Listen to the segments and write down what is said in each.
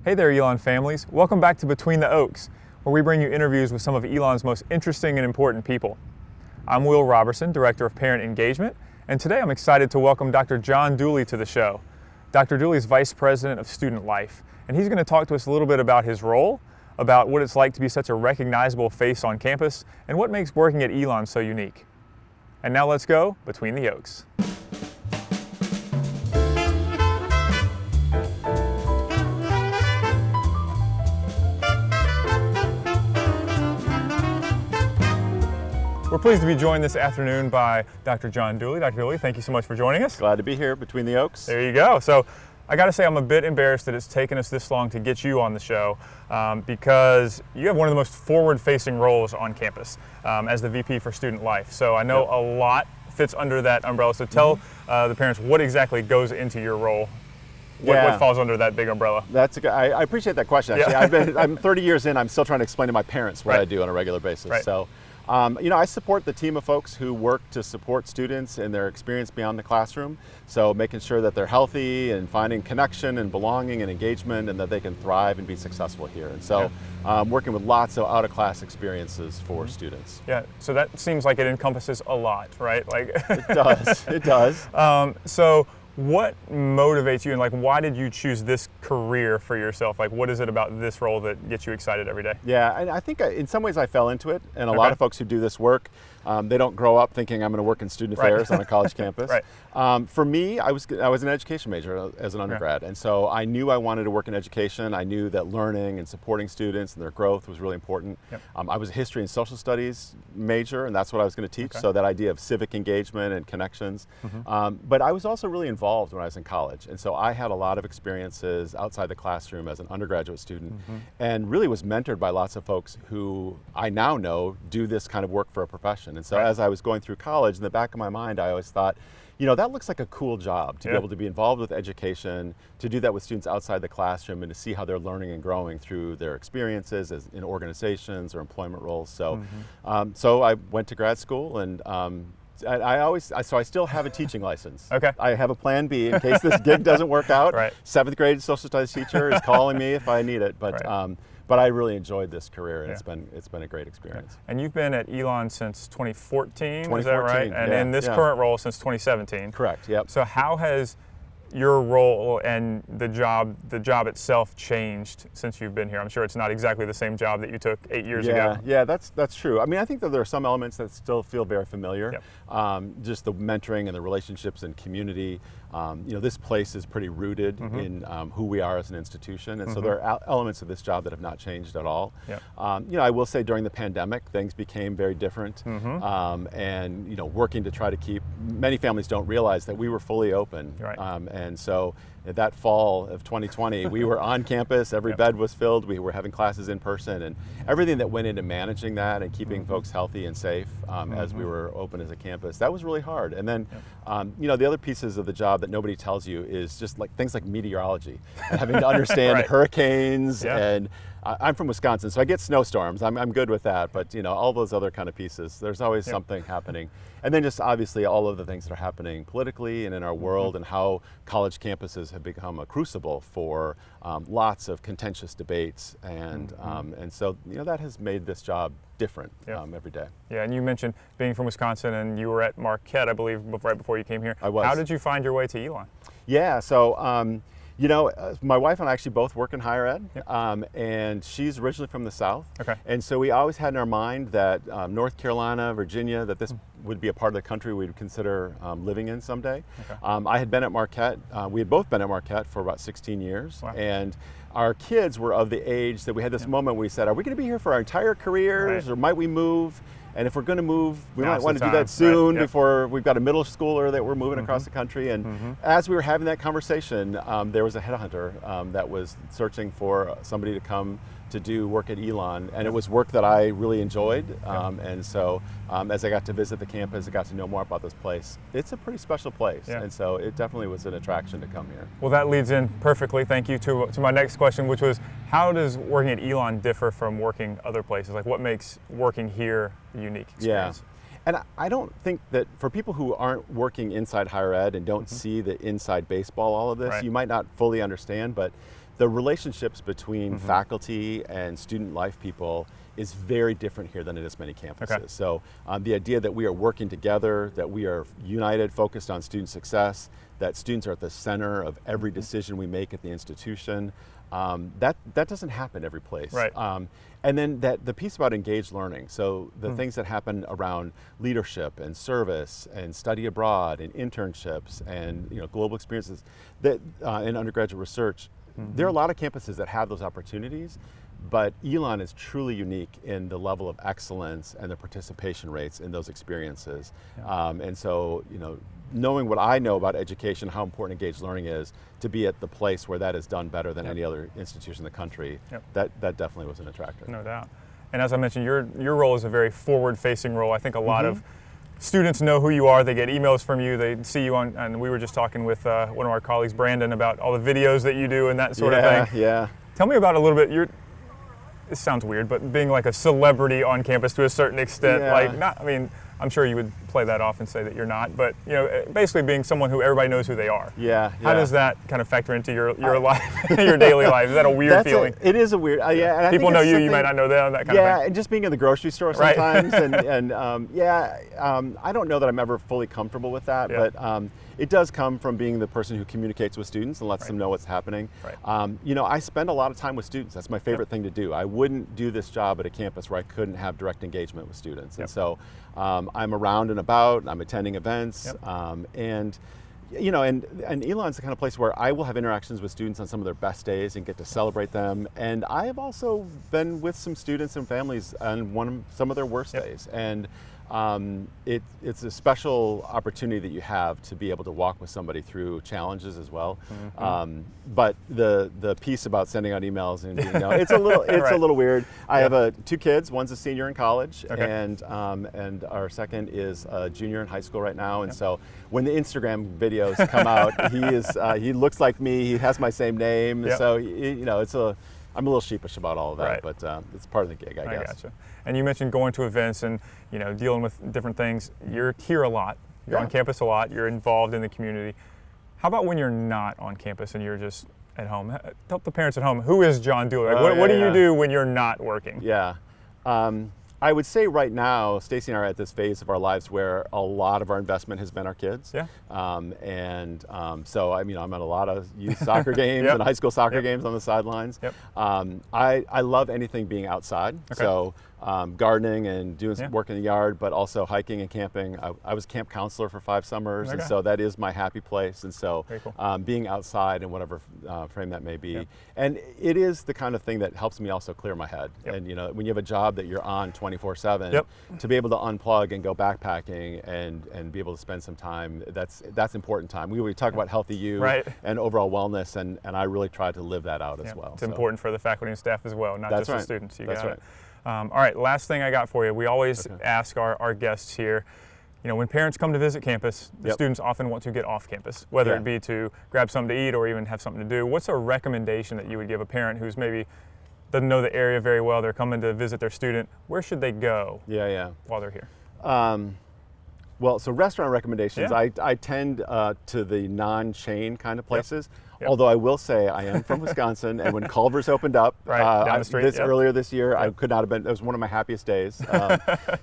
Hey there, Elon families. Welcome back to Between the Oaks, where we bring you interviews with some of Elon's most interesting and important people. I'm Will Robertson, Director of Parent Engagement, and today I'm excited to welcome Dr. John Dooley to the show. Dr. Dooley is Vice President of Student Life, and he's going to talk to us a little bit about his role, about what it's like to be such a recognizable face on campus, and what makes working at Elon so unique. And now let's go Between the Oaks. We're pleased to be joined this afternoon by Dr. John Dooley. Dr. Dooley, thank you so much for joining us. Glad to be here Between the Oaks. There you go. So I got to say I'm a bit embarrassed that it's taken us this long to get you on the show because you have one of the most forward-facing roles on campus as the VP for Student Life. So I know a lot fits under that umbrella. So tell the parents what exactly goes into your role. What falls under that big umbrella? I appreciate that question. Actually, I'm 30 years in. I'm still trying to explain to my parents what I do on a regular basis. Right. So, I support the team of folks who work to support students in their experience beyond the classroom. So making sure that they're healthy and finding connection and belonging and engagement, and that they can thrive and be successful here. And so, working with lots of out-of-class experiences for students. Yeah. So that seems like it encompasses a lot, right? Like it does. It does. So what motivates you, and why did you choose this career for yourself? What is it about this role that gets you excited every day? Yeah, and I think in some ways I fell into it, and a lot of folks who do this work, they don't grow up thinking I'm going to work in student affairs on a college campus. For me, I was an education major as an undergrad, and so I knew I wanted to work in education. I knew that learning and supporting students and their growth was really important. I was a history and social studies major, and that's what I was going to teach, so that idea of civic engagement and connections. But I was also really involved when I was in college, and so I had a lot of experiences outside the classroom as an undergraduate student, and really was mentored by lots of folks who I now know do this kind of work for a profession. And so as I was going through college, in the back of my mind, I always thought, that looks like a cool job to be able to be involved with education, to do that with students outside the classroom, and to see how they're learning and growing through their experiences in organizations or employment roles. So, so I went to grad school, and I still have a teaching license. I have a plan B in case this gig doesn't work out. 7th grade social studies teacher is calling me if I need it. But I really enjoyed this career, and it's been a great experience. And you've been at Elon since 2014, 2014, is that right? And in this current role since 2017. Correct. Yep. So how has your role and the job itself changed since you've been here? I'm sure it's not exactly the same job that you took 8 years ago. Yeah, that's true. I mean, I think that there are some elements that still feel very familiar. Just the mentoring and the relationships and community. This place is pretty rooted in who we are as an institution, and so there are elements of this job that have not changed at all. I will say during the pandemic, things became very different, and working to try to keep. Many families don't realize that we were fully open, and so that fall of 2020, we were on campus. Every bed was filled. We were having classes in person, and everything that went into managing that and keeping folks healthy and safe as we were open as a campus. That was really hard. And then, the other pieces of the job that nobody tells you is just things like meteorology, and having to understand hurricanes. And I'm from Wisconsin, so I get snowstorms. I'm good with that. But all those other kind of pieces, there's always something happening. And then just obviously all of the things that are happening politically and in our world, and how college campuses have become a crucible for lots of contentious debates, and so that has made this job different every day. Yeah, and you mentioned being from Wisconsin, and you were at Marquette, I believe, right before you came here. I was. How did you find your way to Elon? Yeah, so my wife and I actually both work in higher ed, and she's originally from the South. And so we always had in our mind that North Carolina, Virginia, that this would be a part of the country we'd consider living in someday. I had been at Marquette. We had both been at Marquette for about 16 years. And our kids were of the age that we had this moment where we said, are we going to be here for our entire careers, or might we move? And if we're going to move, we might want to do that soon before we've got a middle schooler that we're moving across the country. And as we were having that conversation, there was a headhunter that was searching for somebody to come to do work at Elon, and it was work that I really enjoyed. And so as I got to visit the campus, I got to know more about this place. It's a pretty special place, and so it definitely was an attraction to come here. Well, that leads in perfectly, thank you, to my next question, which was, how does working at Elon differ from working other places? What makes working here a unique experience? And I don't think that for people who aren't working inside higher ed and don't see the inside baseball, all of this, you might not fully understand, but the relationships between faculty and student life people is very different here than it is many campuses. Okay. So the idea that we are working together, that we are united, focused on student success, that students are at the center of every decision we make at the institution, that doesn't happen every place. Right. And then the piece about engaged learning, so the things that happen around leadership and service and study abroad and internships and global experiences that in undergraduate research, there are a lot of campuses that have those opportunities, but Elon is truly unique in the level of excellence and the participation rates in those experiences. Yeah. And so, knowing what I know about education, how important engaged learning is, to be at the place where that is done better than any other institution in the country, that definitely was an attractor. No doubt. And as I mentioned, your role is a very forward-facing role. I think a lot of students know who you are. They get emails from you. They see you on, and we were just talking with one of our colleagues, Brandon, about all the videos that you do and that sort of thing. Yeah. Tell me about a little bit. It sounds weird, but being like a celebrity on campus to a certain extent, I'm sure you would play that off and say that you're not, but basically being someone who everybody knows who they are. Yeah. How does that kind of factor into your life, your daily life? Is that a weird feeling? It is a weird. Yeah. And people know you, you might not know them. That kind of thing. Yeah, and just being in the grocery store sometimes, and I don't know that I'm ever fully comfortable with that, but it does come from being the person who communicates with students and lets them know what's happening. Right. I spend a lot of time with students. That's my favorite thing to do. I wouldn't do this job at a campus where I couldn't have direct engagement with students. And so I'm around and about, I'm attending events, and Elon's the kind of place where I will have interactions with students on some of their best days and get to celebrate them. And I have also been with some students and families on some of their worst days. And it's a special opportunity that you have to be able to walk with somebody through challenges as well. But the piece about sending out emails and it's a little weird. I have 2 kids. One's a senior in college, and our second is a junior in high school right now. And so when the Instagram videos come out, he looks like me. He has my same name. So I'm a little sheepish about all of that, but it's part of the gig, I guess. I gotcha. And you mentioned going to events and dealing with different things. You're here a lot. You're on campus a lot. You're involved in the community. How about when you're not on campus and you're just at home? Tell the parents at home, who is John Dooley? What do you do when you're not working? Yeah. I would say right now, Stacy and I are at this phase of our lives where a lot of our investment has been our kids. Yeah. So I'm at a lot of youth soccer games and high school soccer games on the sidelines. I love anything being outside. So gardening and doing some work in the yard, but also hiking and camping. I was camp counselor for 5 summers, and so that is my happy place. And so being outside in whatever frame that may be. And it is the kind of thing that helps me also clear my head. And when you have a job that you're on 24/7, to be able to unplug and go backpacking and be able to spend some time, that's important time. We talk about healthy you and overall wellness, and I really try to live that out as well. It's important for the faculty and staff as well, not just the students. That's right. All right, last thing I got for you. We always ask our guests here, when parents come to visit campus, the students often want to get off campus, whether it be to grab something to eat or even have something to do. What's a recommendation that you would give a parent who's maybe doesn't know the area very well, they're coming to visit their student? Where should they go while they're here? Well, so restaurant recommendations, I tend to the non-chain kind of places. Although I will say I am from Wisconsin, and when Culver's opened up down the street, earlier this year, I could not have been. It was one of my happiest days.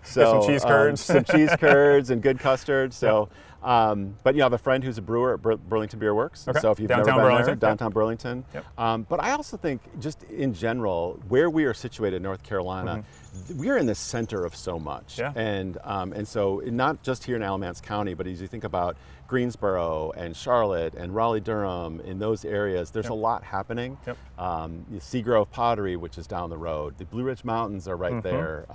Some cheese curds, some cheese curds, and good custard. So, but I have a friend who's a brewer at Burlington Beer Works. So if you've never been there, downtown Burlington. But I also think, just in general, where we are situated in North Carolina, we are in the center of so much. And so not just here in Alamance County, but as you think about Greensboro and Charlotte and Raleigh-Durham, in those areas, there's a lot happening. Seagrove Pottery, which is down the road. The Blue Ridge Mountains are right there.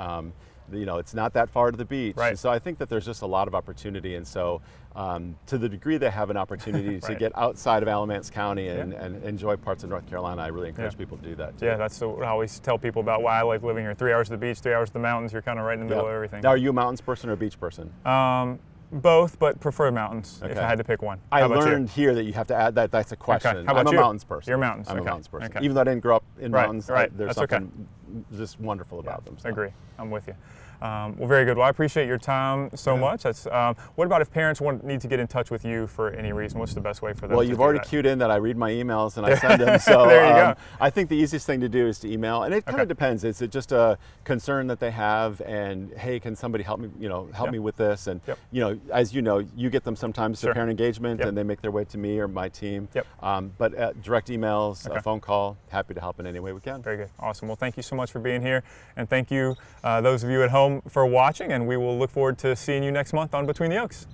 It's not that far to the beach. And so I think that there's just a lot of opportunity. And so to the degree they have an opportunity to get outside of Alamance County and enjoy parts of North Carolina, I really encourage people to do that too. Yeah, that's what I always tell people about why I like living here. 3 hours to the beach, 3 hours to the mountains. You're kind of right in the middle of everything. Now, are you a mountains person or a beach person? Both, but prefer mountains if I had to pick one. I learned here that you have to add that. That's a question. How about I'm a mountains person. You're mountains. I'm a mountains person. Even though I didn't grow up in mountains, there's that's something just wonderful about them. So. I agree. I'm with you. Well, very good. Well, I appreciate your time so much. That's, what about if parents need to get in touch with you for any reason? What's the best way for them Well, to you've do already that? cued in that I read my emails and I send them. So there you go. I think the easiest thing to do is to email, and it kind of depends. Is it just a concern that they have, and hey, can somebody help me? Help me with this? And as you know, you get them sometimes to parent engagement, and they make their way to me or my team. But direct emails, a phone call, happy to help in any way we can. Very good. Awesome. Well, thank you so much for being here, and thank you those of you at home for watching, and we will look forward to seeing you next month on Between the Oaks.